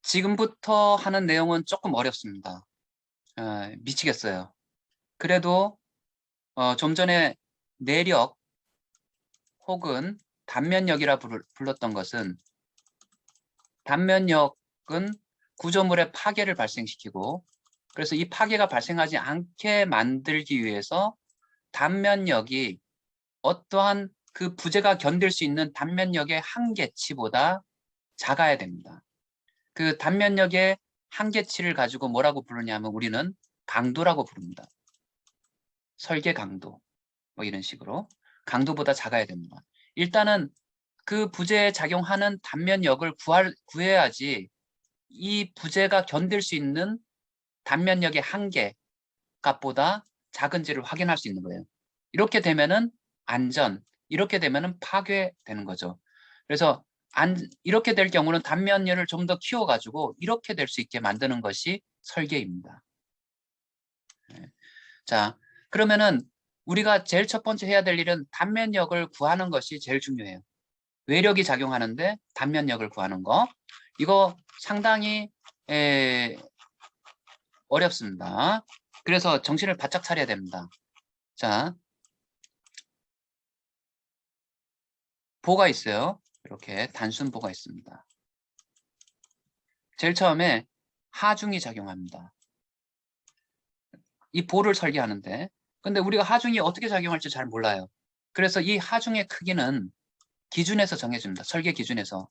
지금부터 하는 내용은 조금 어렵습니다. 미치겠어요. 그래도 좀 전에 내력 혹은 단면역이라 불렀던 것은, 단면역은 구조물의 파괴를 발생시키고, 그래서 이 파괴가 발생하지 않게 만들기 위해서 단면역이 어떠한 그 부재가 견딜 수 있는 단면역의 한계치보다 작아야 됩니다. 그 단면역의 한계치를 가지고 뭐라고 부르냐면 우리는 강도라고 부릅니다. 설계 강도, 뭐 이런 식으로 강도보다 작아야 됩니다. 일단은 그 부재에 작용하는 단면역을 구해야지 이 부재가 견딜 수 있는 단면역의 한계 값보다 작은지를 확인할 수 있는 거예요. 이렇게 되면은 안전, 이렇게 되면은 파괴되는 거죠. 그래서 이렇게 될 경우는 단면열을 좀 더 키워가지고 이렇게 될 수 있게 만드는 것이 설계입니다. 자, 그러면은 우리가 제일 첫 번째 해야 될 일은 단면역을 구하는 것이 제일 중요해요. 외력이 작용하는데 단면역을 구하는 거. 이거 상당히 어렵습니다. 그래서 정신을 바짝 차려야 됩니다. 자, 보가 있어요. 이렇게 단순보가 있습니다. 제일 처음에 하중이 작용합니다. 이 보를 설계하는데, 근데 우리가 하중이 어떻게 작용할지 잘 몰라요. 그래서 이 하중의 크기는 기준에서 정해집니다. 설계 기준에서.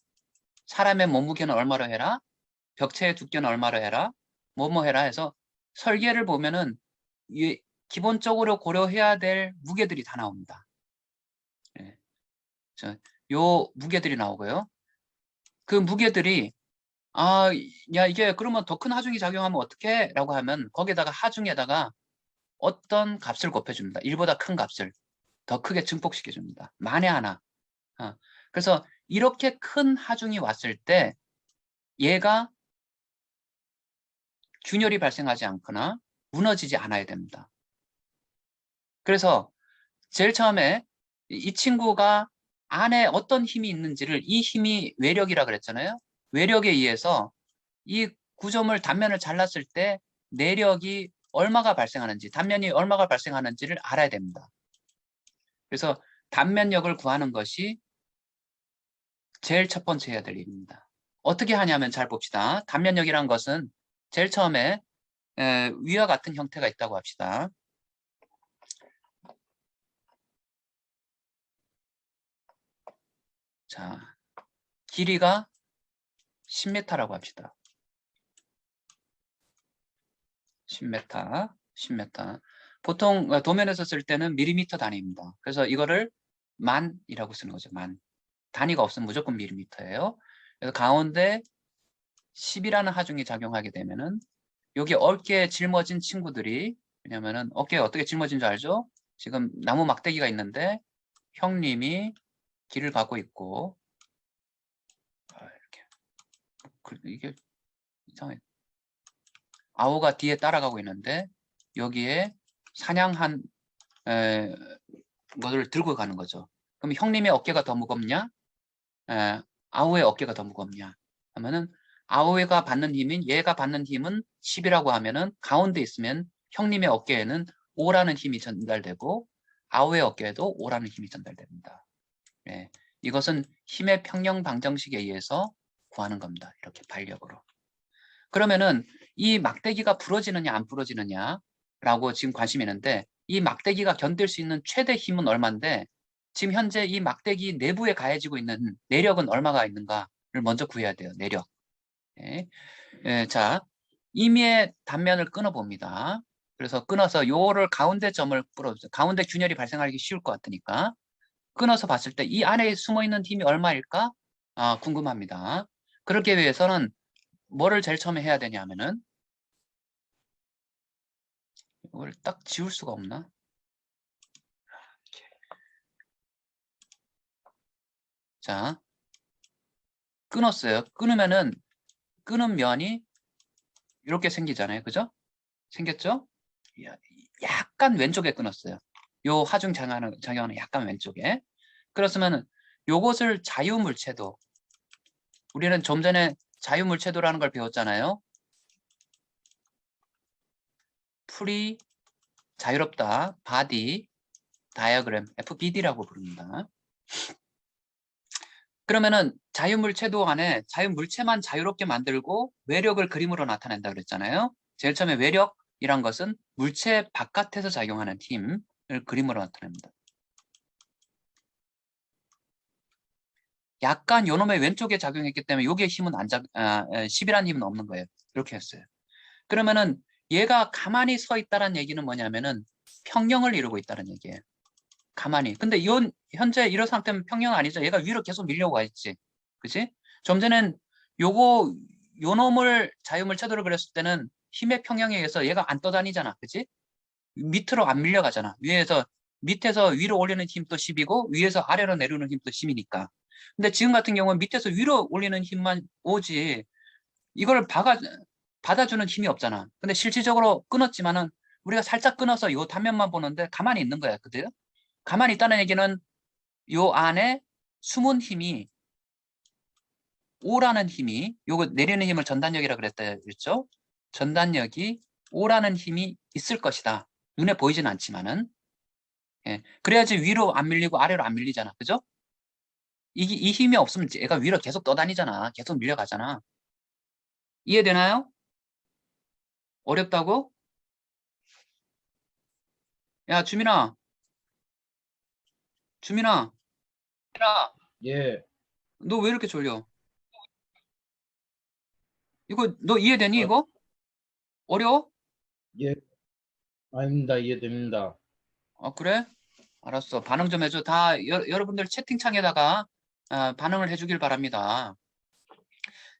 사람의 몸무게는 얼마로 해라, 벽체의 두께는 얼마로 해라, 뭐뭐 해라 해서 설계를 보면은 기본적으로 고려해야 될 무게들이 다 나옵니다. 네. 요 무게들이 나오고요. 그 무게들이 야, 이게 그러면 더 큰 하중이 작용하면 어떡해? 라고 하면 거기에다가 하중에다가 어떤 값을 곱해줍니다. 1보다 큰 값을 더 크게 증폭시켜줍니다. 만에 하나. 그래서 이렇게 큰 하중이 왔을 때 얘가 균열이 발생하지 않거나 무너지지 않아야 됩니다. 그래서 제일 처음에 이 친구가 안에 어떤 힘이 있는지를, 이 힘이 외력이라 그랬잖아요. 외력에 의해서 이 구조물 단면을 잘랐을 때 내력이 얼마가 발생하는지, 단면이 얼마가 발생하는지를 알아야 됩니다. 그래서 단면력을 구하는 것이 제일 첫 번째 해야 될 일입니다. 어떻게 하냐면 잘 봅시다. 단면력이란 것은 제일 처음에 위와 같은 형태가 있다고 합시다. 자, 길이가 10m라고 합시다. 10m. 보통 도면에서 쓸 때는 밀리미터 단위입니다. 그래서 이거를 만이라고 쓰는 거죠. 만. 단위가 없으면 무조건 밀리미터예요. 그래서 가운데 10이라는 하중이 작용하게 되면은 여기 어깨에 짊어진 친구들이, 왜냐면은 어깨에 어떻게 짊어진 줄 알죠? 지금 나무 막대기가 있는데 형님이 길을 가고 있고, 이렇게 이게 이상해. 아오가 뒤에 따라가고 있는데 여기에 사냥한 것을 들고 가는 거죠. 그럼 형님의 어깨가 더 무겁냐? 아오의 어깨가 더 무겁냐? 하면은 아오가 받는 힘인, 얘가 받는 힘은 10이라고 하면은 가운데 있으면 형님의 어깨에는 5라는 힘이 전달되고 아오의 어깨에도 5라는 힘이 전달됩니다. 예, 이것은 힘의 평형 방정식에 의해서 구하는 겁니다. 이렇게 반력으로. 그러면은 이 막대기가 부러지느냐 안 부러지느냐라고 지금 관심이 있는데, 이 막대기가 견딜 수 있는 최대 힘은 얼마인데 지금 현재 이 막대기 내부에 가해지고 있는 내력은 얼마가 있는가를 먼저 구해야 돼요. 내력. 예. 자, 임의의 단면을 끊어 봅니다. 그래서 끊어서 요를 가운데 점을 풀어주세요. 가운데 균열이 발생하기 쉬울 것 같으니까 끊어서 봤을 때 이 안에 숨어 있는 힘이 얼마일까? 궁금합니다. 그렇기 위해서는 뭐를 제일 처음에 해야 되냐면은, 이걸 딱 지울 수가 없나? 자, 끊었어요. 끊으면은 끊은 면이 이렇게 생기잖아요. 그죠? 생겼죠? 약간 왼쪽에 끊었어요. 요 하중 작용하는 약간 왼쪽에. 그렇으면 요것을 자유물체도, 우리는 좀 전에 자유물체도라는 걸 배웠잖아요. 풀이 자유롭다. 바디 다이어그램 FBD라고 부릅니다. 그러면은 자유물체도 안에 자유물체만 자유롭게 만들고 외력을 그림으로 나타낸다 그랬잖아요. 제일 처음에 외력이란 것은 물체 바깥에서 작용하는 힘을 그림으로 나타냅니다. 약간 요놈의 왼쪽에 작용했기 때문에 여기에 힘은 10이라는 힘은 없는 거예요. 이렇게 했어요. 그러면은 얘가 가만히 서 있다는 얘기는 뭐냐면은 평형을 이루고 있다는 얘기예요. 가만히. 근데 현재 이런 상태면 평형 아니죠. 얘가 위로 계속 밀려고 와 있지. 그치? 좀 전엔 요 놈을 자유물체도로 그렸을 때는 힘의 평형에 의해서 얘가 안 떠다니잖아. 그치? 밑으로 안 밀려가잖아. 밑에서 위로 올리는 힘도 10이고 위에서 아래로 내려오는 힘도 10이니까. 근데 지금 같은 경우는 밑에서 위로 올리는 힘만 오지 이걸 받아주는 힘이 없잖아. 근데 실질적으로 끊었지만은 우리가 살짝 끊어서 요 단면만 보는데 가만히 있는 거야. 그대요? 가만히 있다는 얘기는 요 안에 숨은 힘이 오라는 힘이 요거 내리는 힘을 전단력이라 그랬죠. 전단력이 오라는 힘이 있을 것이다. 눈에 보이진 않지만은 예. 그래야지 위로 안 밀리고 아래로 안 밀리잖아. 그죠? 이 힘이 없으면 얘가 위로 계속 떠다니잖아. 계속 밀려가잖아. 이해되나요? 어렵다고? 야, 주민아. 주민아. 예, 너 왜 이렇게 졸려? 이거 너 이해되니 아, 이거? 어려워? 예, 아닙니다. 이해됩니다. 그래? 알았어. 반응 좀 해줘. 여러분들 채팅창에다가 반응을 해주길 바랍니다.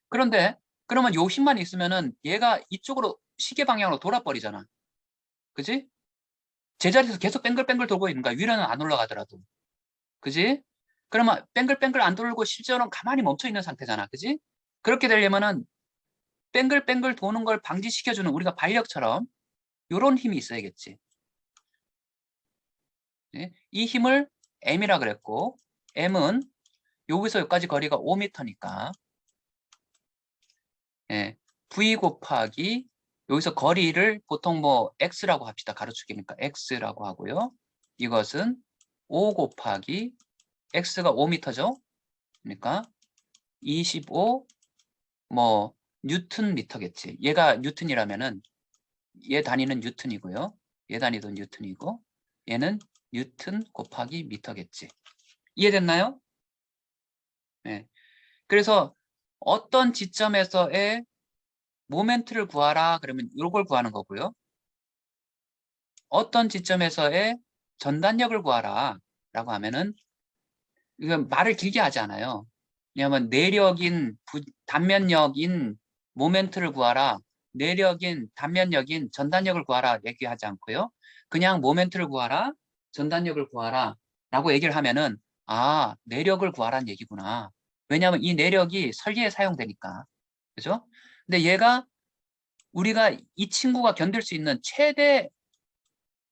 그런데 그러면 요 힘만 있으면은 얘가 이쪽으로 시계 방향으로 돌아버리잖아. 그지? 제자리에서 계속 뱅글뱅글 돌고 있는 거야. 위로는 안 올라가더라도. 그지? 그러면 뱅글뱅글 안 돌고 실제로는 가만히 멈춰 있는 상태잖아. 그지? 그렇게 되려면은 뱅글뱅글 도는 걸 방지시켜주는 우리가 반력처럼 요런 힘이 있어야겠지. 네? 이 힘을 M이라 그랬고 M은 여기서 여기까지 거리가 5m니까 예, V 곱하기 여기서 거리를 보통 뭐 X라고 합시다. 가로축이니까 X라고 하고요. 이것은 5 곱하기 X가 5m죠. 그러니까 25 뭐 뉴턴 미터겠지. 얘가 뉴턴이라면은 얘 단위는 뉴턴이고요. 얘 단위도 뉴턴이고 얘는 뉴턴 곱하기 미터겠지. 이해됐나요? 네. 그래서 어떤 지점에서의 모멘트를 구하라 그러면 이걸 구하는 거고요. 어떤 지점에서의 전단력을 구하라 라고 하면은 이건 말을 길게 하지 않아요. 왜냐하면 단면력인 모멘트를 구하라, 내력인 단면력인 전단력을 구하라 얘기하지 않고요. 그냥 모멘트를 구하라, 전단력을 구하라 라고 얘기를 하면은 내력을 구하라는 얘기구나. 왜냐하면 이 내력이 설계에 사용되니까. 그죠? 근데 우리가 이 친구가 견딜 수 있는 최대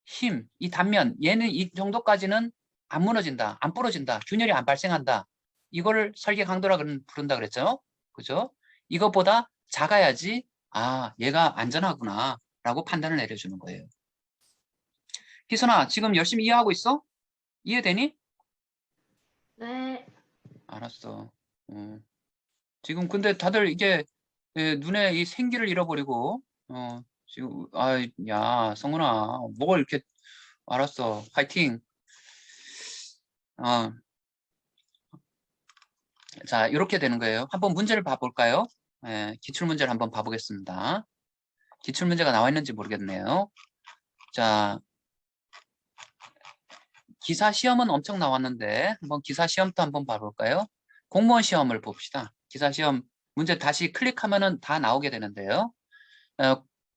힘, 이 단면, 얘는 이 정도까지는 안 무너진다, 안 부러진다, 균열이 안 발생한다. 이거를 설계 강도라 부른다 그랬죠? 그죠? 이것보다 작아야지, 얘가 안전하구나, 라고 판단을 내려주는 거예요. 희선아, 지금 열심히 이해하고 있어? 이해되니? 네. 알았어. 지금 근데 다들 이게 눈에 이 생기를 잃어버리고, 지금, 야, 성훈아, 뭘 이렇게, 알았어. 파이팅. 자, 이렇게 되는 거예요. 한번 문제를 봐볼까요? 기출문제를 한번 봐보겠습니다. 기출문제가 나와 있는지 모르겠네요. 자, 기사 시험은 엄청 나왔는데 한번 기사 시험도 한번 봐볼까요? 공무원 시험을 봅시다. 기사 시험 문제 다시 클릭하면은 다 나오게 되는데요.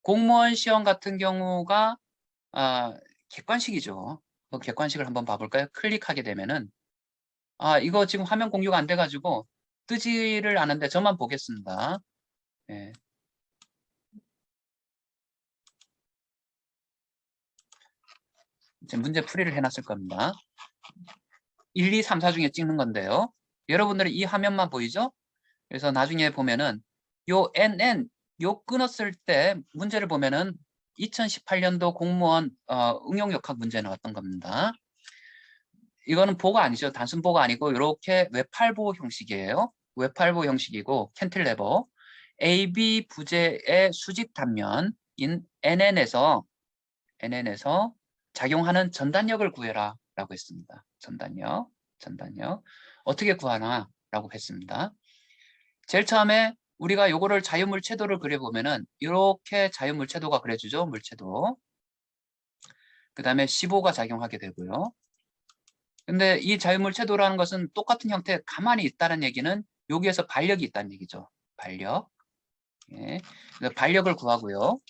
공무원 시험 같은 경우가 객관식이죠. 그 객관식을 한번 봐볼까요? 클릭하게 되면은 이거 지금 화면 공유가 안 돼가지고 뜨지를 않은데 저만 보겠습니다. 예. 이제 문제 풀이를 해놨을 겁니다. 1, 2, 3, 4 중에 찍는 건데요. 여러분들은 이 화면만 보이죠? 그래서 나중에 보면은 요 NN 요 끊었을 때 문제를 보면은 2018년도 공무원 응용역학 문제 나왔던 겁니다. 이거는 보가 아니죠. 단순 보가 아니고 이렇게 웹8보 형식이에요. 웹8보 형식이고 캔틸레버 AB 부재의 수직 단면인 NN에서 작용하는 전단력을 구해라 라고 했습니다. 전단력 어떻게 구하나 라고 했습니다. 제일 처음에 우리가 요거를 자유물체도를 그려보면은 이렇게 자유물체도가 그려주죠. 물체도. 그 다음에 15가 작용하게 되고요. 근데 이 자유물체도라는 것은 똑같은 형태 가만히 있다는 얘기는 여기에서 반력이 있다는 얘기죠. 반력. 예. 그래서 반력을 구하고요.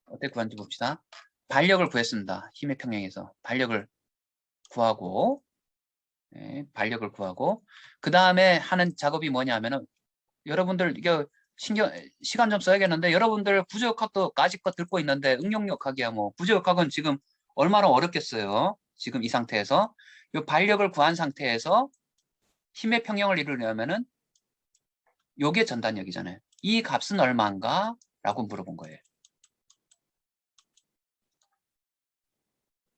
어떻게 구하는지 봅시다. 반력을 구했습니다. 힘의 평형에서 반력을 구하고, 예, 반력을 구하고, 그 다음에 하는 작업이 뭐냐면은 여러분들 이게 시간 좀 써야겠는데 여러분들 구조역학도 까짓 거 듣고 있는데 응용역학이야 뭐 구조역학은 지금 얼마나 어렵겠어요. 지금 이 상태에서 이 반력을 구한 상태에서 힘의 평형을 이루려면은 요게 전단력이잖아요. 이 값은 얼마인가? 라고 물어본 거예요.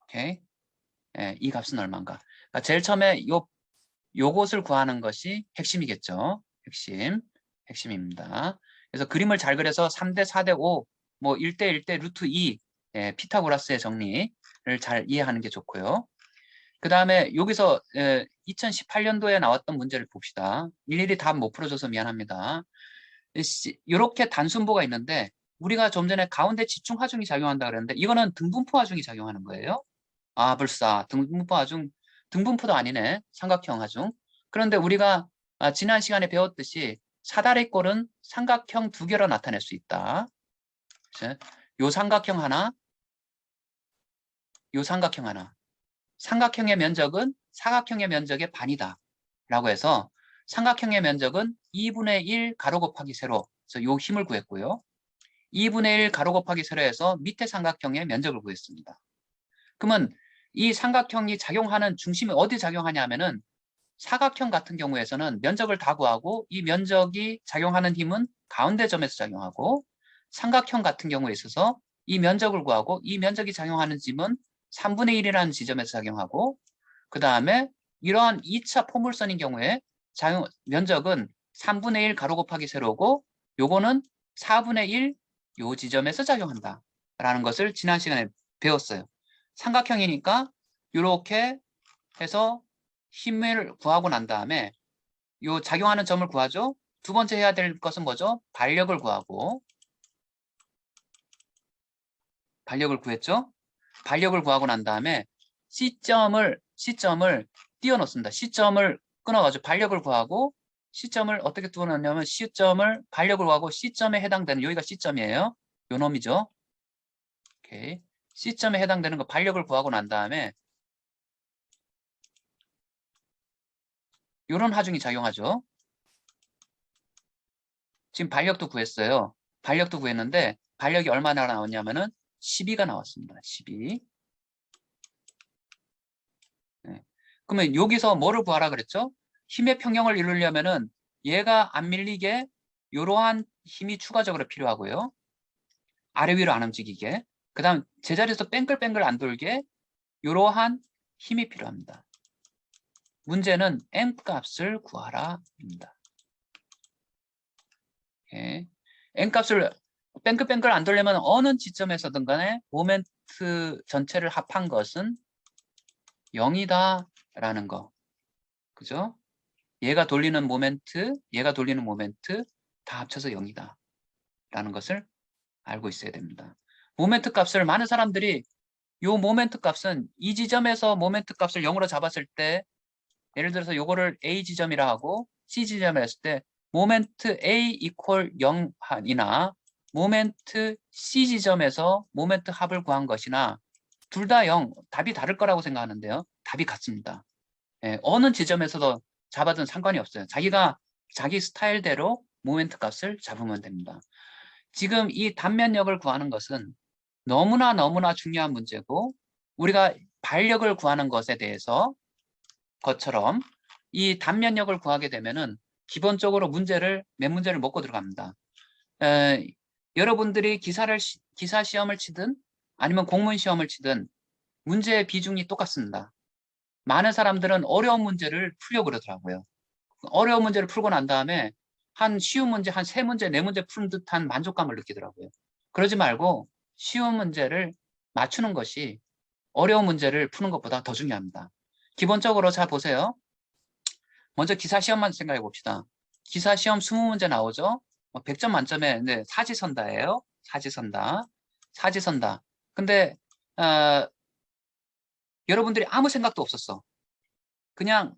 오케이? 예, 이 값은 얼마인가? 그러니까 제일 처음에 요것을 구하는 것이 핵심이겠죠. 핵심입니다. 그래서 그림을 잘 그려서 3대 4대 5, 뭐 1대 1대 루트 2, 예, 피타고라스의 정리를 잘 이해하는 게 좋고요. 그 다음에 여기서 2018년도에 나왔던 문제를 봅시다. 일일이 다 못 풀어줘서 미안합니다. 이렇게 단순보가 있는데 우리가 좀 전에 가운데 집중하중이 작용한다 그랬는데 이거는 등분포 하중이 작용하는 거예요. 아, 불사 등분포 하중, 등분포도 아니네. 삼각형 하중. 그런데 우리가 지난 시간에 배웠듯이 사다리 꼴은 삼각형 두 개로 나타낼 수 있다. 요 삼각형 하나, 요 삼각형 하나. 삼각형의 면적은 사각형의 면적의 반이다. 라고 해서 삼각형의 면적은 2분의 1 가로 곱하기 세로. 그래서 요 힘을 구했고요. 2분의 1 가로 곱하기 세로에서 밑에 삼각형의 면적을 구했습니다. 그러면 이 삼각형이 작용하는 중심이 어디 작용하냐 하면은 사각형 같은 경우에서는 면적을 다 구하고 이 면적이 작용하는 힘은 가운데 점에서 작용하고 삼각형 같은 경우에 있어서 이 면적을 구하고 이 면적이 작용하는 점은 3분의 1이라는 지점에서 작용하고 그 다음에 이러한 2차 포물선인 경우에 면적은 3분의 1 가로 곱하기 세로고 요거는 4분의 1 요 지점에서 작용한다 라는 것을 지난 시간에 배웠어요. 삼각형이니까 이렇게 해서 힘을 구하고 난 다음에 요 작용하는 점을 구하죠. 두 번째 해야 될 것은 뭐죠? 반력을 구하고 반력을 구했죠. 반력을 구하고 난 다음에 C점을 띄워놓습니다. C점을 끊어가지고 반력을 구하고 C점을 어떻게 띄워놓냐면 C점을 반력을 구하고 C점에 해당되는 여기가 C점이에요. 요 놈이죠. 오케이. C점에 해당되는 거 반력을 구하고 난 다음에 이런 하중이 작용하죠. 지금 반력도 구했어요. 반력도 구했는데 반력이 얼마나 나왔냐면은 12가 나왔습니다. 12. 네. 그러면 여기서 뭐를 구하라 그랬죠? 힘의 평형을 이루려면은 얘가 안 밀리게 이러한 힘이 추가적으로 필요하고요. 아래 위로 안 움직이게. 그 다음 제자리에서 뺑글뺑글 안 돌게 이러한 힘이 필요합니다. 문제는 M 값을 구하라입니다. 예. M 값을 뺑글뺑글 안 돌려면 어느 지점에서든 간에 모멘트 전체를 합한 것은 0이다 라는 거. 그죠? 얘가 돌리는 모멘트, 얘가 돌리는 모멘트 다 합쳐서 0이다 라는 것을 알고 있어야 됩니다. 모멘트 값을 많은 사람들이 요 모멘트 값은 이 지점에서 모멘트 값을 0으로 잡았을 때 예를 들어서 요거를 A 지점이라 하고 C 지점이라 했을 때 모멘트 A 이퀄 0이나 모멘트 C 지점에서 모멘트 합을 구한 것이나 둘 다 0, 답이 다를 거라고 생각하는데요. 답이 같습니다. 예, 어느 지점에서도 잡아든 상관이 없어요. 자기가 자기 스타일대로 모멘트 값을 잡으면 됩니다. 지금 이 단면력을 구하는 것은 너무나 중요한 문제고 우리가 반력을 구하는 것에 대해서 것처럼 이 단면력을 구하게 되면은 기본적으로 몇 문제를 먹고 들어갑니다. 여러분들이 기사 시험을 치든 아니면 공무원 시험을 치든 문제의 비중이 똑같습니다. 많은 사람들은 어려운 문제를 풀려고 그러더라고요. 어려운 문제를 풀고 난 다음에 한 쉬운 문제, 한 3문제, 4문제 푼 듯한 만족감을 느끼더라고요. 그러지 말고 쉬운 문제를 맞추는 것이 어려운 문제를 푸는 것보다 더 중요합니다. 기본적으로 자 보세요. 먼저 기사 시험만 생각해 봅시다. 기사 시험 20문제 나오죠? 100점 만점에 네, 사지선다예요. 사지선다. 근데 여러분들이 아무 생각도 없었어. 그냥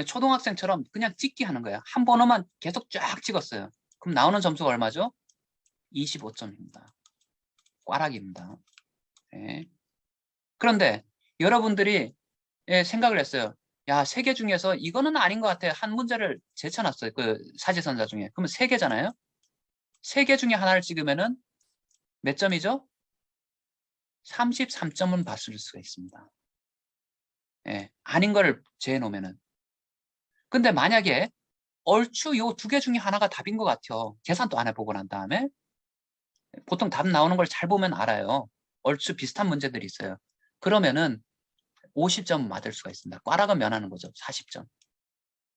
초등학생처럼 그냥 찍기 하는 거야. 한 번호만 계속 쫙 찍었어요. 그럼 나오는 점수가 얼마죠? 25점입니다. 꽈락입니다. 네. 그런데 여러분들이 생각을 했어요. 야, 3개 중에서 이거는 아닌 것 같아. 한 문제를 제쳐놨어요. 그 사지선다 중에. 그러면 3개잖아요. 3개 중에 하나를 찍으면은 몇 점이죠? 33점은 받을 수가 있습니다. 예, 아닌 거를 제해놓으면은. 근데 만약에 얼추 요 2개 중에 하나가 답인 것 같아요. 계산도 안 해보고 난 다음에. 보통 답 나오는 걸 잘 보면 알아요. 얼추 비슷한 문제들이 있어요. 그러면은 50점 맞을 수가 있습니다. 꽈락은 면하는 거죠. 40점.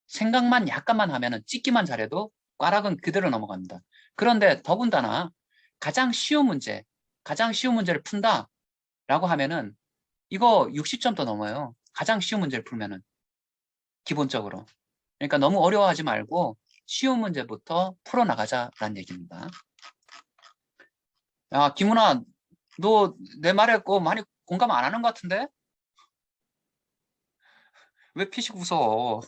생각만 약간만 하면은 찍기만 잘해도 꽈락은 그대로 넘어갑니다. 그런데 더군다나 가장 쉬운 문제를 푼다라고 하면은 이거 60점도 넘어요. 가장 쉬운 문제를 풀면은 기본적으로. 그러니까 너무 어려워하지 말고 쉬운 문제부터 풀어나가자라는 얘기입니다. 야, 김은아, 너 내 말에 많이 공감 안 하는 것 같은데? 왜 피식 웃어?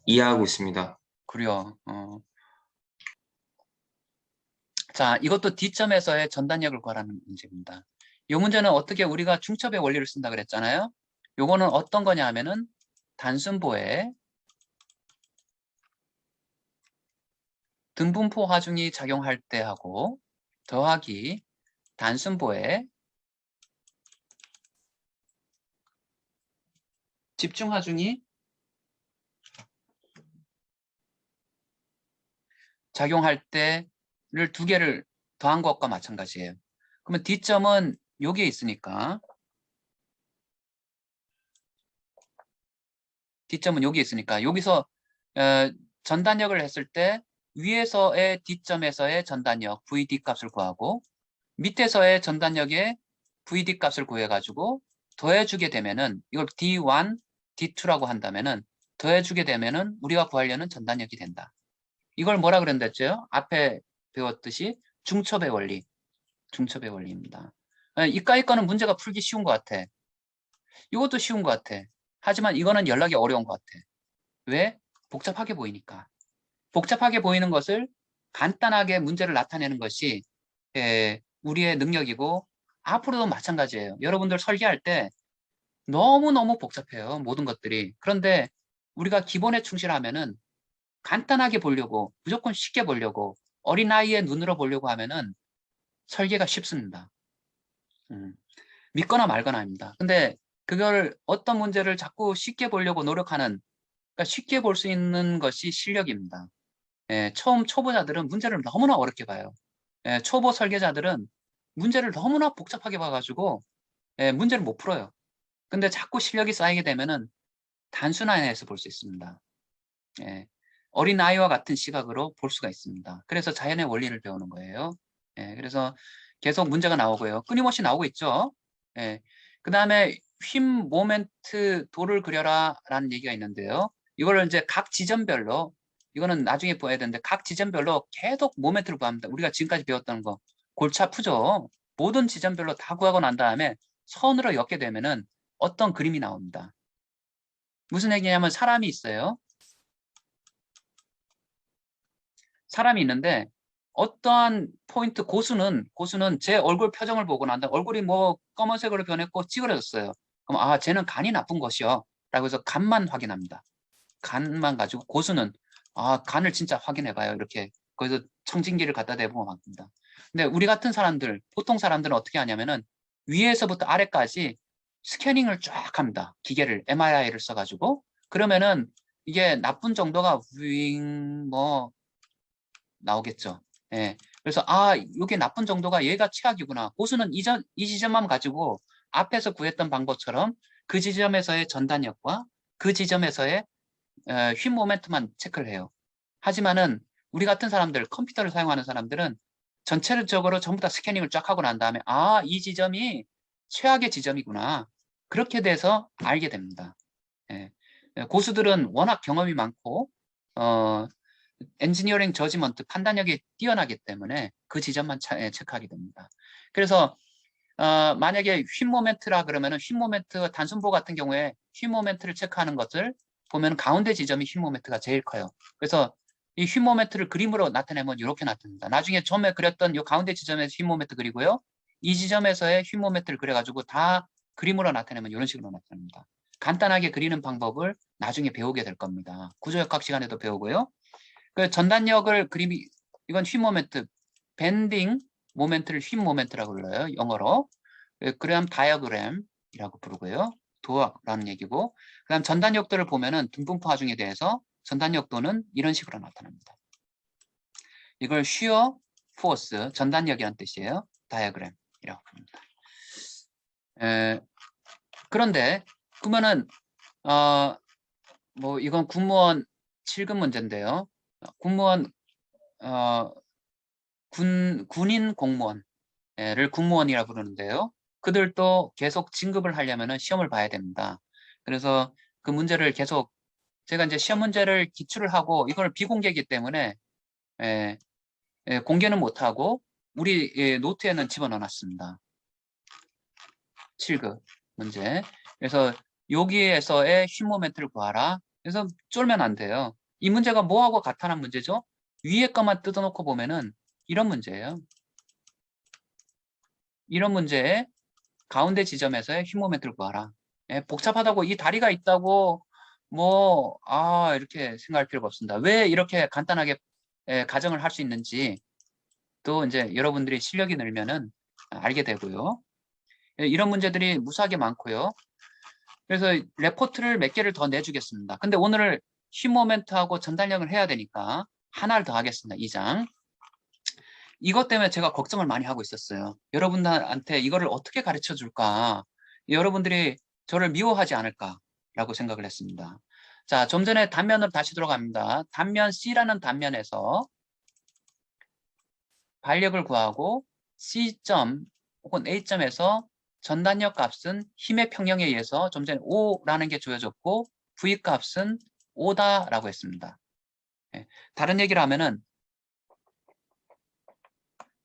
이해하고 있습니다. 그래요. 자, 이것도 D점에서의 전단력을 구하라는 문제입니다. 이 문제는 어떻게 우리가 중첩의 원리를 쓴다 그랬잖아요. 요거는 어떤 거냐 하면은 단순보에 등분포 하중이 작용할 때 하고 더하기 단순보에 집중 하중이 작용할 때를 2개를 더한 것과 마찬가지예요. 그러면 D점은 여기에 있으니까 여기서 전단력을 했을 때 위에서의 D점에서의 전단력 VD 값을 구하고 밑에서의 전단력의 VD 값을 구해가지고 더해주게 되면은 이걸 D1, D2라고 한다면은 더해주게 되면은 우리가 구하려는 전단력이 된다. 이걸 뭐라 그랬댔죠? 앞에 배웠듯이 중첩의 원리입니다. 이까이 거는 문제가 풀기 쉬운 것 같아. 이것도 쉬운 것 같아. 하지만 이거는 연락이 어려운 것 같아. 왜? 복잡하게 보이니까. 복잡하게 보이는 것을 간단하게 문제를 나타내는 것이 우리의 능력이고 앞으로도 마찬가지예요. 여러분들 설계할 때 너무너무 복잡해요. 모든 것들이. 그런데 우리가 기본에 충실하면은 간단하게 보려고 무조건 쉽게 보려고 어린아이의 눈으로 보려고 하면은 설계가 쉽습니다. 믿거나 말거나입니다. 근데 그걸 어떤 문제를 자꾸 쉽게 보려고 노력하는 그러니까 쉽게 볼 수 있는 것이 실력입니다. 초보자들은 문제를 너무나 어렵게 봐요. 초보 설계자들은 문제를 너무나 복잡하게 봐가지고 문제를 못 풀어요. 근데 자꾸 실력이 쌓이게 되면은 단순화해서 볼 수 있습니다. 어린아이와 같은 시각으로 볼 수가 있습니다. 그래서 자연의 원리를 배우는 거예요. 그래서 계속 문제가 나오고요. 끊임없이 나오고 있죠. 그 다음에 휨 모멘트 도를 그려라 라는 얘기가 있는데요. 이거를 이제 각 지점별로 이거는 나중에 봐야 되는데 각 지점별로 계속 모멘트를 구합니다. 우리가 지금까지 배웠던 거 골치 아프죠. 모든 지점별로 다 구하고 난 다음에 선으로 엮게 되면은 어떤 그림이 나옵니다. 무슨 얘기냐면 사람이 있어요. 사람이 있는데 어떠한 포인트 고수는 제 얼굴 표정을 보고 난 다음에 얼굴이 뭐 검은색으로 변했고 찌그러졌어요. 그럼 아 쟤는 간이 나쁜 것이요 라고 해서 간만 확인합니다. 간만 가지고 고수는 아 간을 진짜 확인해봐요. 이렇게 거기서 청진기를 갖다 대고 맙니다. 근데 우리 같은 사람들 보통 사람들은 어떻게 하냐면은 위에서부터 아래까지 스캐닝을 쫙 합니다. 기계를 MRI를 써가지고 그러면은 이게 나쁜 정도가 윙 뭐 나오겠죠. 예. 그래서 이게 나쁜 정도가 얘가 최악이구나. 고수는 이 지점만 가지고 앞에서 구했던 방법처럼 그 지점에서의 전단력과 그 지점에서의 휨 모멘트만 체크를 해요. 하지만은 우리 같은 사람들, 컴퓨터를 사용하는 사람들은 전체적으로 전부 다 스캐닝을 쫙 하고 난 다음에 이 지점이 최악의 지점이구나. 그렇게 돼서 알게 됩니다. 예. 고수들은 워낙 경험이 많고 엔지니어링 저지먼트 판단력이 뛰어나기 때문에 그 지점만 체크하게 됩니다. 그래서 만약에 휨 모멘트라 그러면은 휨 모멘트 단순보 같은 경우에 휨 모멘트를 체크하는 것을 보면 가운데 지점이 휨 모멘트가 제일 커요. 그래서 이 휨 모멘트를 그림으로 나타내면 이렇게 나타납니다. 나중에 처음에 그렸던 이 가운데 지점에서 휨 모멘트 그리고요. 이 지점에서의 휨 모멘트를 그려가지고 다 그림으로 나타내면 이런 식으로 나타납니다. 간단하게 그리는 방법을 나중에 배우게 될 겁니다. 구조역학 시간에도 배우고요. 그 전단력을 그림이 이건 휨 모멘트, 밴딩 모멘트를 휨 모멘트라고 불러요. 영어로. 그래야 다이어그램이라고 부르고요. 도어라는 얘기고. 그다음 전단력도를 보면은 등분포 하중에 대해서 전단력도는 이런 식으로 나타납니다. 이걸 shear force, 전단력이라는 뜻이에요. 다이어그램이라고 부릅니다. 그런데 그러면은 뭐 이건 공무원 7급 문제인데요. 공무원 군인 공무원을 군무원이라 부르는데요. 그들도 계속 진급을 하려면 시험을 봐야 됩니다. 그래서 그 문제를 계속 제가 이제 시험 문제를 기출을 하고 이걸 비공개이기 때문에 공개는 못하고 우리 노트에는 집어넣어놨습니다. 7급 문제. 그래서 여기에서의 휨 모멘트를 구하라. 그래서 쫄면 안 돼요. 이 문제가 뭐하고 같아난 문제죠? 위에 것만 뜯어놓고 보면은 이런 문제예요. 이런 문제에 가운데 지점에서의 휨 모멘트를 구하라. 복잡하다고 이 다리가 있다고 뭐 이렇게 생각할 필요가 없습니다. 왜 이렇게 간단하게 가정을 할 수 있는지 또 이제 여러분들이 실력이 늘면은 알게 되고요. 이런 문제들이 무수하게 많고요. 그래서 레포트를 몇 개를 더 내주겠습니다. 근데 오늘 휨 모멘트하고 전달력을 해야 되니까 하나를 더 하겠습니다. 2장. 이것 때문에 제가 걱정을 많이 하고 있었어요. 여러분들한테 이거를 어떻게 가르쳐 줄까? 여러분들이 저를 미워하지 않을까라고 생각을 했습니다. 자, 좀 전에 단면으로 다시 들어갑니다. 단면 C라는 단면에서 반력을 구하고 C점 혹은 A점에서 전단력 값은 힘의 평형에 의해서 좀 전에 O라는 게 주어졌고 V 값은 O다라고 했습니다. 다른 얘기를 하면은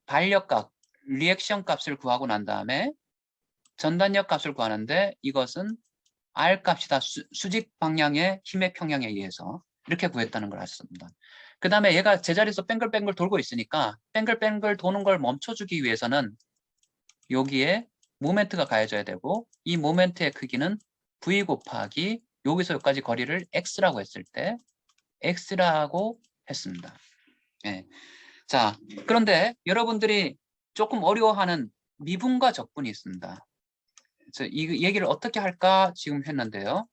반력값, 리액션 값을 구하고 난 다음에 전단력 값을 구하는데 이것은 R 값이다. 수직 방향의 힘의 평형에 의해서 이렇게 구했다는 걸 알았습니다. 그 다음에 얘가 제자리에서 뱅글뱅글 돌고 있으니까 뱅글뱅글 도는 걸 멈춰주기 위해서는 여기에 모멘트가 가해져야 되고 이 모멘트의 크기는 V 곱하기 여기서 여기까지 거리를 X라고 했을 때 X라고 했습니다. 자, 그런데 여러분들이 조금 어려워하는 미분과 적분이 있습니다. 그래서 이 얘기를 어떻게 할까 지금 했는데요.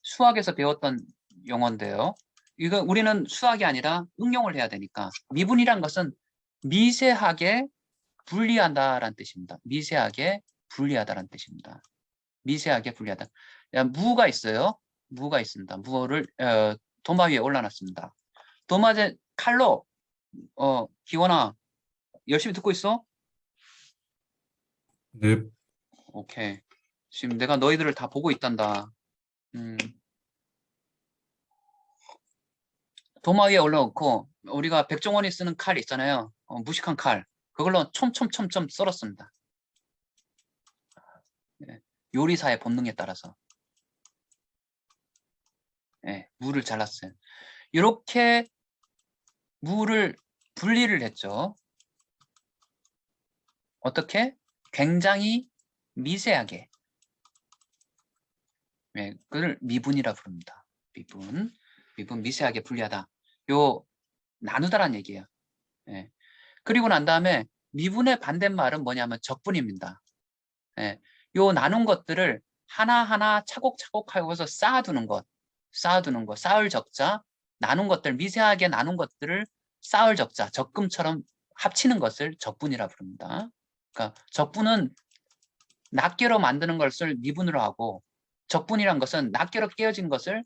수학에서 배웠던 용어인데요. 이거 우리는 수학이 아니라 응용을 해야 되니까 미분이란 것은 미세하게 분리한다라는 뜻입니다. 미세하게 분리하다라는 뜻입니다. 미세하게 분리하다. 무가 있어요. 무가 있습니다. 무를 도마 위에 올려놨습니다. 도마제 칼로 기원아 열심히 듣고 있어? 네, 오케이. 지금 내가 너희들을 다 보고 있단다. 도마 위에 올려놓고 우리가 백종원이 쓰는 칼 있잖아요. 무식한 칼. 그걸로 촘촘촘촘 썰었습니다. 요리사의 본능에 따라서. 무를 잘랐어요. 이렇게 무를 분리를 했죠. 어떻게? 굉장히 미세하게. 그걸 미분이라 부릅니다. 미분 미세하게 분리하다. 요 나누다란 얘기예요. 그리고 난 다음에 미분의 반대말은 뭐냐면 적분입니다. 요 나눈 것들을 하나하나 차곡차곡 하고서 쌓아두는 것. 쌓아두는 거, 쌓을 적자, 나눈 것들, 미세하게 나눈 것들을 쌓을 적자, 적금처럼 합치는 것을 적분이라 부릅니다. 그러니까 적분은 낱개로 만드는 것을 미분으로 하고 적분이란 것은 낱개로 깨어진 것을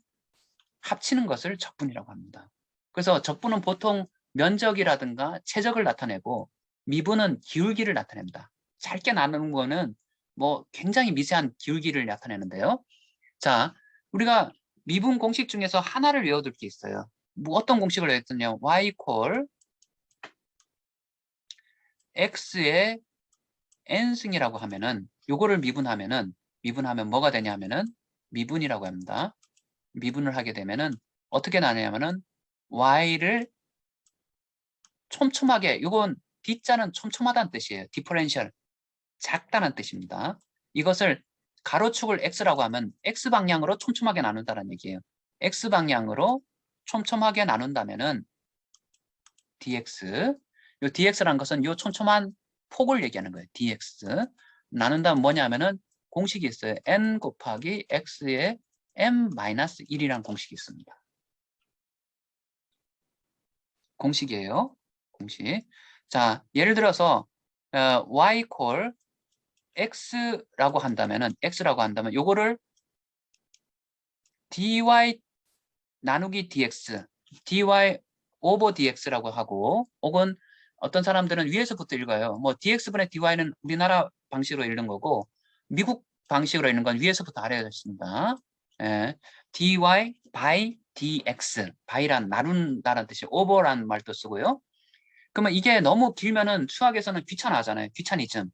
합치는 것을 적분이라고 합니다. 그래서 적분은 보통 면적이라든가 최적을 나타내고 미분은 기울기를 나타냅니다. 짧게 나누는 거는 뭐 굉장히 미세한 기울기를 나타내는데요. 자, 우리가 미분 공식 중에서 하나를 외워둘 게 있어요. 뭐 어떤 공식을 외웠더냐? y equal x의 n승이라고 하면은 요거를 미분하면 뭐가 되냐 하면은 미분이라고 합니다. 미분을 하게 되면은 어떻게 나냐면은 y를 촘촘하게, 요건 d자는 촘촘하다는 뜻이에요. 디퍼렌셜, 작다는 뜻입니다. 이것을 가로축을 x라고 하면 x방향으로 촘촘하게 나눈다는 얘기예요. x방향으로 촘촘하게 나눈다면은 dx, 요 dx라는 것은 요 촘촘한 폭을 얘기하는 거예요. dx. 나눈다면 뭐냐 하면은 공식이 있어요. n 곱하기 x의 m-1이라는 공식이 있습니다. 공식이에요. 공식. 자, 예를 들어서 y equal x라고 한다면 요거를 dy 나누기 dx, dy over dx라고 하고, 혹은 어떤 사람들은 위에서부터 읽어요. 뭐 dx분의 dy는 우리나라 방식으로 읽는 거고 미국 방식으로 읽는 건 위에서부터 아래로 있습니다. 예, dy by dx, by란 나눈다는 뜻이 over라는 말도 쓰고요. 그러면 이게 너무 길면은 수학에서는 귀찮아하잖아요. 귀차니즘.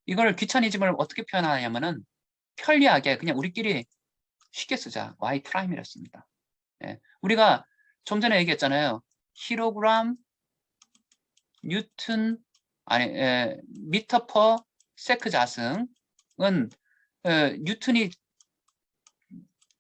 이걸 귀차니즘을 어떻게 표현하냐면은 편리하게 그냥 우리끼리 쉽게 쓰자. y 프라임이라 씁니다. 예, 우리가 좀 전에 얘기했잖아요. 킬로그램 뉴턴 미터 퍼 세크 자승은 뉴턴이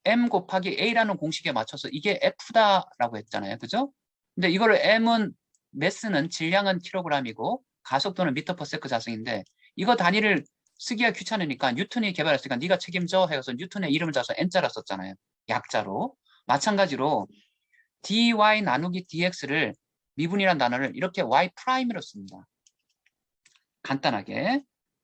m 곱하기 a라는 공식에 맞춰서 이게 f다라고 했잖아요. 그죠? 근데 이거를 m은 매스는 질량은 킬로그램이고 가속도는 미터 퍼 세크 자승인데 이거 단위를 쓰기가 귀찮으니까 뉴턴이 개발했으니까 네가 책임져 해서 뉴턴의 이름을 짜서 n자라 썼잖아요. 약자로. 마찬가지로 dy 나누기 dx를 미분이라는 단어를 이렇게 y 프라임으로 씁니다. 간단하게.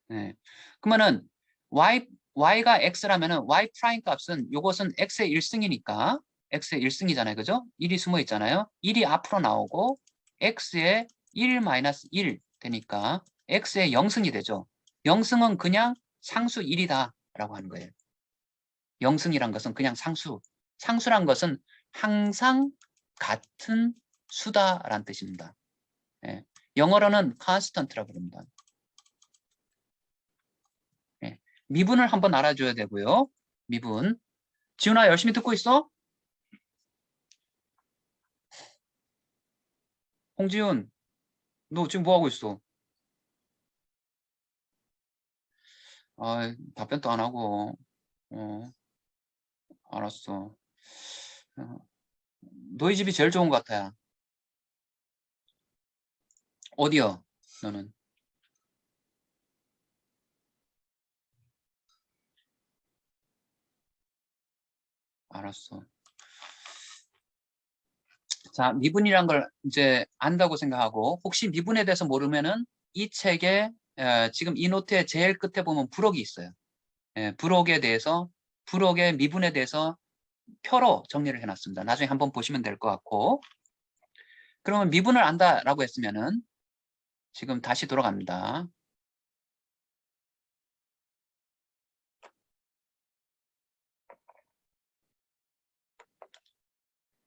네. 그러면은 y가 x라면은 y 프라임 값은 요것은 x의 1승이니까 x의 1승이잖아요. 그죠? 1이 숨어 있잖아요. 1이 앞으로 나오고 x의 1-1 되니까 x의 0승이 되죠. 0승은 그냥 상수 1이다 라고 하는 거예요. 0승이란 것은 그냥 상수. 상수란 것은 항상 같은 수다라는 뜻입니다. 예. 영어로는 constant라고 부릅니다. 예. 미분을 한번 알아줘야 되고요. 미분. 지훈아 열심히 듣고 있어? 홍지훈, 너 지금 뭐 하고 있어? 아, 답변도 안 하고. 알았어. 너희 집이 제일 좋은 것 같아. 어디요? 너는? 알았어. 자, 미분이란 걸 이제 안다고 생각하고 혹시 미분에 대해서 모르면은 이 책에 지금 이 노트의 제일 끝에 보면 부록이 있어요. 부록의 미분에 대해서 표로 정리를 해놨습니다. 나중에 한번 보시면 될 것 같고, 그러면 미분을 안다라고 했으면은 지금 다시 돌아갑니다.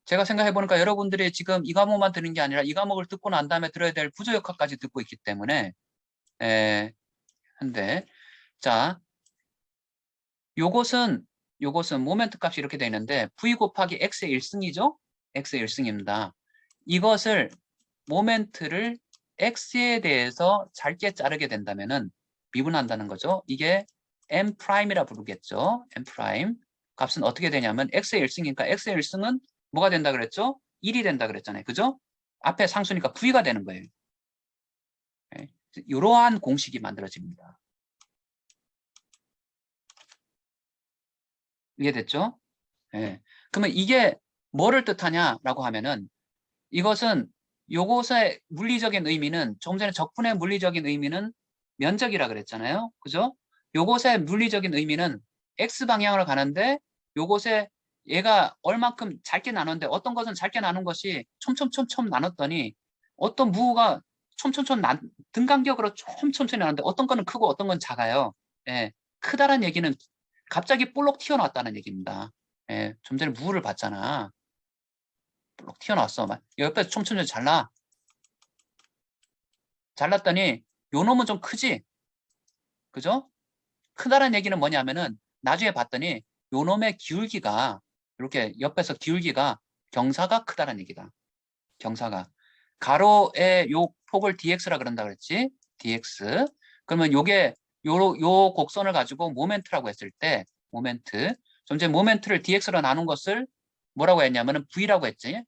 제가 생각해보니까 여러분들이 지금 이 과목만 듣는 게 아니라 이 과목을 듣고 난 다음에 들어야 될 부조역학까지 듣고 있기 때문에 한데, 자, 요것은 모멘트 값이 이렇게 되어 있는데 v 곱하기 x의 1승이죠? x의 1승입니다. 이것을 모멘트를 x에 대해서 짧게 자르게 된다면은 미분한다는 거죠. 이게 m'이라 부르겠죠. m' 값은 어떻게 되냐면 x의 1승이니까 x의 1승은 뭐가 된다 그랬죠? 1이 된다 그랬잖아요. 그죠? 앞에 상수니까 v가 되는 거예요. 이러한 공식이 만들어집니다. 이해됐죠? 네. 그러면 이게 뭐를 뜻하냐라고 하면은 이것은 요것의 물리적인 의미는 조금 전에 적분의 물리적인 의미는 면적이라 그랬잖아요. 그죠? 요것의 물리적인 의미는 x 방향으로 가는데 요것에 얘가 얼만큼 작게 나눴는데 어떤 것은 작게 나눈 것이 촘촘촘촘 나눴더니 어떤 무가 등간격으로 촘촘히 나눴는데 어떤 거는 크고 어떤 건 작아요. 예, 크다는 얘기는 갑자기 볼록 튀어나왔다는 얘기입니다. 예, 좀 전에 무를 봤잖아. 볼록 튀어나왔어. 막 옆에서 촘촘히 잘라. 잘랐더니 요 놈은 좀 크지? 그죠? 크다는 얘기는 뭐냐면은 나중에 봤더니 요 놈의 기울기가 이렇게 옆에서 기울기가 경사가 크다는 얘기다. 경사가. 가로의 요 폭을 dx라 그런다 그랬지? dx. 그러면 요게 요 곡선을 가지고 모멘트라고 했을 때 모멘트. 좀 전에 모멘트를 dx로 나눈 것을 뭐라고 했냐면은 v라고 했지?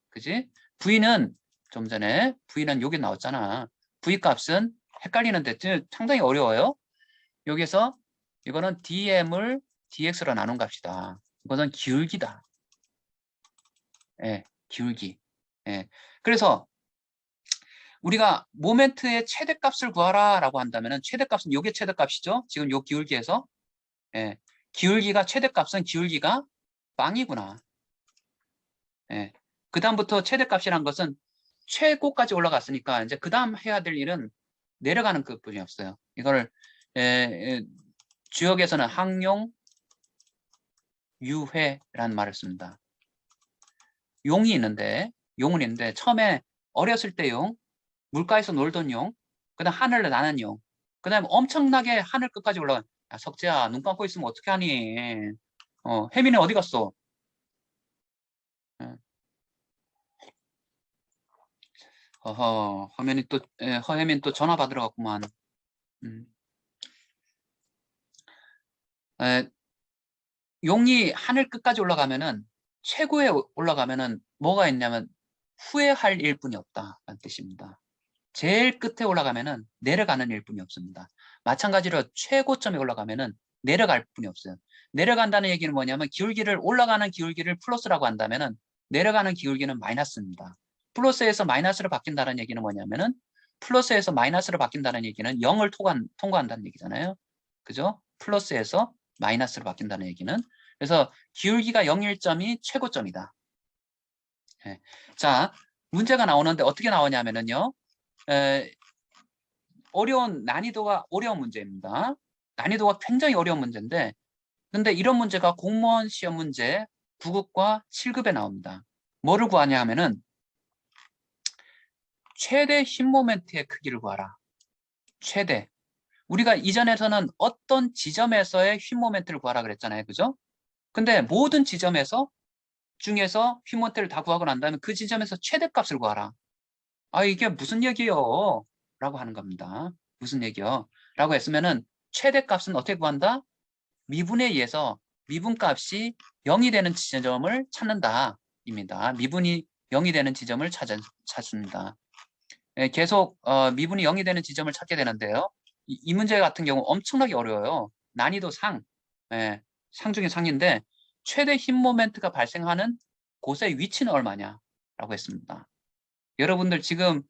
그지? v는 좀 전에 v는 여기 나왔잖아. v 값은 헷갈리는데 상당히 어려워요. 여기서 이거는 dm을 dx로 나눈 값이다. 이것은 기울기다. 예, 기울기. 예. 그래서 우리가 모멘트의 최대값을 구하라라고 한다면은 최대값은 요게 최대값이죠. 지금 요 기울기에서 예. 기울기가 최대값은 기울기가 빵이구나. 예. 그다음부터 최대값이란 것은 최고까지 올라갔으니까 이제 그다음 해야 될 일은 내려가는 것뿐이 없어요. 이거를 주역에서는 항용 유회라는 말을 씁니다. 용이 있는데 처음에 어렸을 때 용, 물가에서 놀던 용, 그다음 하늘을 나는 용, 그다음 엄청나게 하늘 끝까지 올라간. 야, 석재야, 눈 감고 있으면 어떻게 하니? 혜민이 어디 갔어? 화면이 또 허혜민 또 전화 받으러 갔구만. 용이 하늘 끝까지 올라가면은 최고에 올라가면은 뭐가 있냐면 후회할 일뿐이 없다라는 뜻입니다. 제일 끝에 올라가면은 내려가는 일뿐이 없습니다. 마찬가지로 최고점에 올라가면은 내려갈 뿐이 없어요. 내려간다는 얘기는 뭐냐면 올라가는 기울기를 플러스라고 한다면은 내려가는 기울기는 마이너스입니다. 플러스에서 마이너스로 바뀐다는 얘기는 뭐냐면은 플러스에서 마이너스로 바뀐다는 얘기는 0을 통과한다는 얘기잖아요. 그죠? 플러스에서 마이너스로 바뀐다는 얘기는. 그래서 기울기가 0일 점이 최고점이다. 예. 자, 문제가 나오는데 어떻게 나오냐면은요. 난이도가 어려운 문제입니다. 난이도가 굉장히 어려운 문제인데 근데 이런 문제가 공무원 시험 문제 9급과 7급에 나옵니다. 뭐를 구하냐 하면은 최대 힘 모멘트의 크기를 구하라. 최대. 우리가 이전에서는 어떤 지점에서의 힘 모멘트를 구하라 그랬잖아요. 그죠? 근데 모든 지점에서 중에서 힘 모멘트를 다 구하고 난 다음에 그 지점에서 최대값을 구하라. 아, 이게 무슨 얘기요? 라고 하는 겁니다. 무슨 얘기요? 라고 했으면은 최대값은 어떻게 구한다? 미분에 의해서 미분값이 0이 되는 지점을 찾는다. 입니다. 미분이 0이 되는 지점을 찾습니다. 계속 미분이 0이 되는 지점을 찾게 되는데요. 이 문제 같은 경우 엄청나게 어려워요. 난이도 상, 상 중에 상인데 최대 힘 모멘트가 발생하는 곳의 위치는 얼마냐라고 했습니다. 여러분들 지금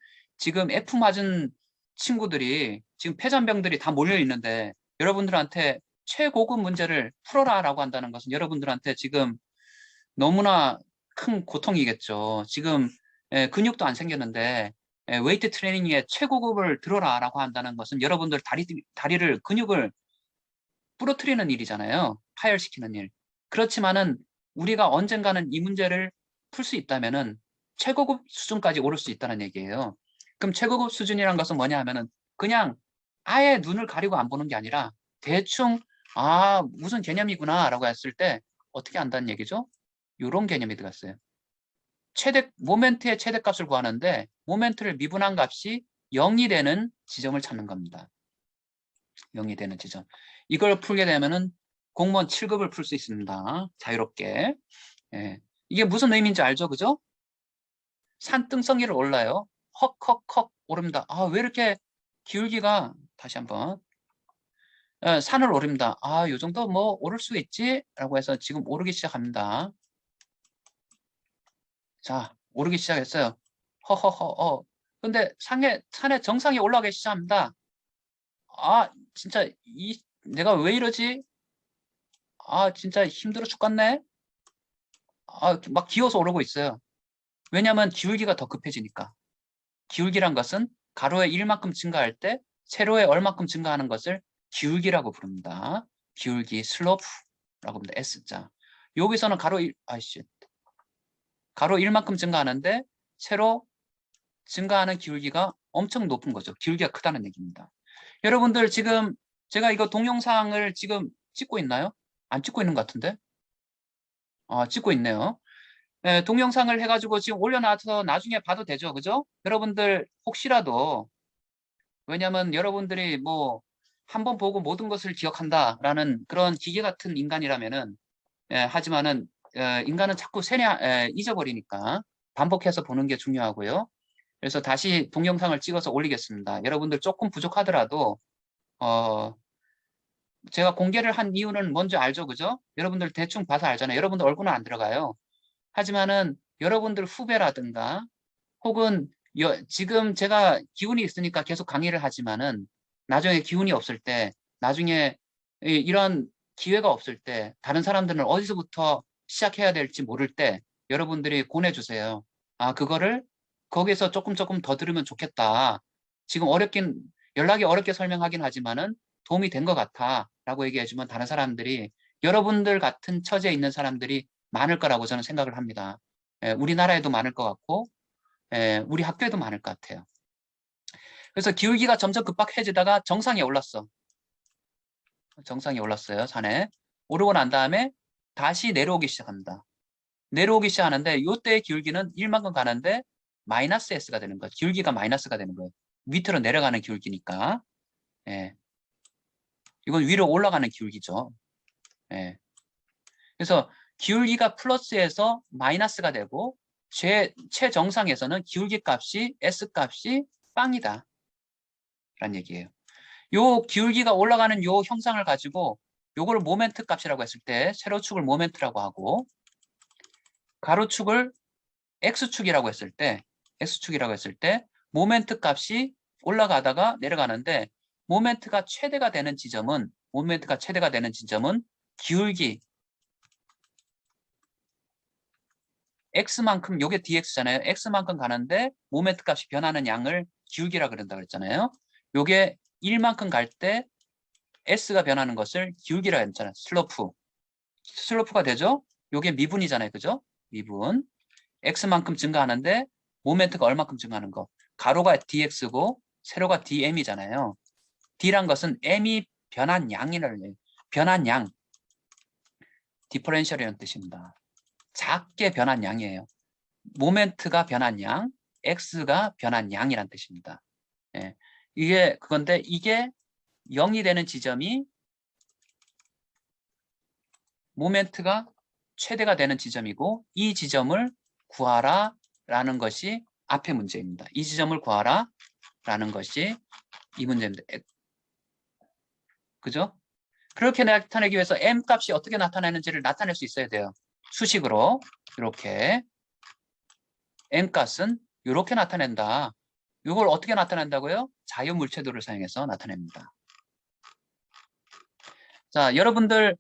F 맞은 친구들이 지금 폐잔병들이 다 몰려 있는데 여러분들한테 최고급 문제를 풀어라라고 한다는 것은 여러분들한테 지금 너무나 큰 고통이겠죠. 지금 근육도 안 생겼는데 웨이트 트레이닝에 최고급을 들어라라고 한다는 것은 여러분들 근육을 부러뜨리는 일이잖아요. 파열시키는 일. 그렇지만은 우리가 언젠가는 이 문제를 풀 수 있다면은 최고급 수준까지 오를 수 있다는 얘기예요. 그럼 최고급 수준이란 것은 뭐냐 하면은 그냥 아예 눈을 가리고 안 보는 게 아니라 대충 무슨 개념이구나 라고 했을 때 어떻게 안다는 얘기죠? 이런 개념이 들어갔어요. 모멘트의 최대값을 구하는데 모멘트를 미분한 값이 0이 되는 지점을 찾는 겁니다. 0이 되는 지점. 이걸 풀게 되면은 공무원 7급을 풀 수 있습니다. 자유롭게. 이게 무슨 의미인지 알죠? 그죠? 산등성이를 올라요. 헉헉헉 오릅니다. 왜 이렇게 기울기가 다시 한번 산을 오릅니다. 요 정도 뭐 오를 수 있지? 라고 해서 지금 오르기 시작합니다. 자, 오르기 시작했어요. 근데 산의 정상에 올라가기 시작합니다. 아, 진짜 내가 왜 이러지? 아, 진짜 힘들어 죽겠네. 아, 막 기어서 오르고 있어요. 왜냐하면 기울기가 더 급해지니까. 기울기란 것은 가로의 1만큼 증가할 때 세로의 얼만큼 증가하는 것을 기울기라고 부릅니다. 기울기, 슬로프라고 합니다. S자. 여기서는 가로 1만큼 증가하는데 세로 증가하는 기울기가 엄청 높은 거죠. 기울기가 크다는 얘기입니다. 여러분들 지금 제가 이거 동영상을 지금 찍고 있나요? 안 찍고 있는 것 같은데? 찍고 있네요. 네, 동영상을 해가지고 지금 올려놔서 나중에 봐도 되죠. 그죠? 여러분들 혹시라도 왜냐면 여러분들이 뭐 한 번 보고 모든 것을 기억한다라는 그런 기계 같은 인간이라면은 하지만은 인간은 자꾸 잊어버리니까 반복해서 보는 게 중요하고요. 그래서 다시 동영상을 찍어서 올리겠습니다. 여러분들 조금 부족하더라도 제가 공개를 한 이유는 뭔지 알죠? 그죠? 여러분들 대충 봐서 알잖아요. 여러분들 얼굴은 안 들어가요. 하지만은 여러분들 후배라든가 혹은 지금 제가 기운이 있으니까 계속 강의를 하지만은 나중에 기운이 없을 때 나중에 이런 기회가 없을 때 다른 사람들은 어디서부터 시작해야 될지 모를 때 여러분들이 권해주세요. 그거를 거기서 조금 더 들으면 좋겠다. 지금 연락이 어렵게 설명하긴 하지만은 도움이 된 것 같아 라고 얘기해주면 다른 사람들이 여러분들 같은 처지에 있는 사람들이 많을 거라고 저는 생각을 합니다. 우리나라에도 많을 것 같고 우리 학교에도 많을 것 같아요. 그래서 기울기가 점점 급박해지다가 정상에 올랐어. 정상에 올랐어요. 산에. 오르고 난 다음에 다시 내려오기 시작합니다. 내려오기 시작하는데 이때의 기울기는 1만큼 가는데 마이너스 S가 되는 거예요. 기울기가 마이너스가 되는 거예요. 밑으로 내려가는 기울기니까. 이건 위로 올라가는 기울기죠. 그래서 기울기가 플러스에서 마이너스가 되고 최정상에서는 기울기 값이 S 값이 빵이다 라는 얘기예요. 요 기울기가 올라가는 요 형상을 가지고 요거를 모멘트 값이라고 했을 때 세로축을 모멘트라고 하고 가로축을 X축이라고 했을 때 모멘트 값이 올라가다가 내려가는데 모멘트가 최대가 되는 지점은 기울기 X만큼, 요게 dx잖아요. X만큼 가는데 모멘트 값이 변하는 양을 기울기라 그런다 그랬잖아요. 요게 1만큼 갈 때 S가 변하는 것을 기울기라 했잖아요. 슬로프가 되죠? 요게 미분이잖아요. 그죠? 미분. X만큼 증가하는데 모멘트가 얼마큼 증가하는 거. 가로가 dx고 세로가 dm이잖아요. d란 것은 m이 변한 양이라는 얘기예요. 변한 양. 디퍼렌셜이라는 뜻입니다. 작게 변한 양이에요. 모멘트가 변한 양, x가 변한 양이란 뜻입니다. 그건데 이게 0이 되는 지점이 모멘트가 최대가 되는 지점이고 이 지점을 구하라 라는 것이 앞의 문제입니다. 이 지점을 구하라 라는 것이 이 문제입니다. 그죠? 그렇게 나타내기 위해서 m 값이 어떻게 나타나는지를 나타낼 수 있어야 돼요. 수식으로 이렇게 m 값은 이렇게 나타낸다. 이걸 어떻게 나타낸다고요? 자유물체도를 사용해서 나타냅니다. 자, 여러분들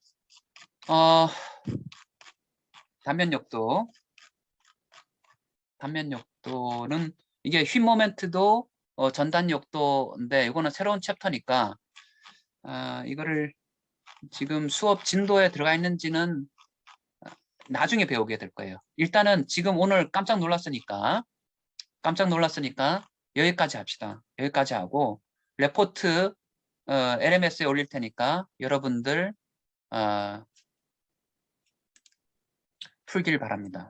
단면역도는 이게 휜 모멘트도 전단역도인데 이거는 새로운 챕터니까 이거를 지금 수업 진도에 들어가 있는지는 나중에 배우게 될 거예요. 일단은 지금 오늘 깜짝 놀랐으니까 여기까지 합시다. 여기까지 하고 레포트 LMS에 올릴 테니까 여러분들 풀길 바랍니다.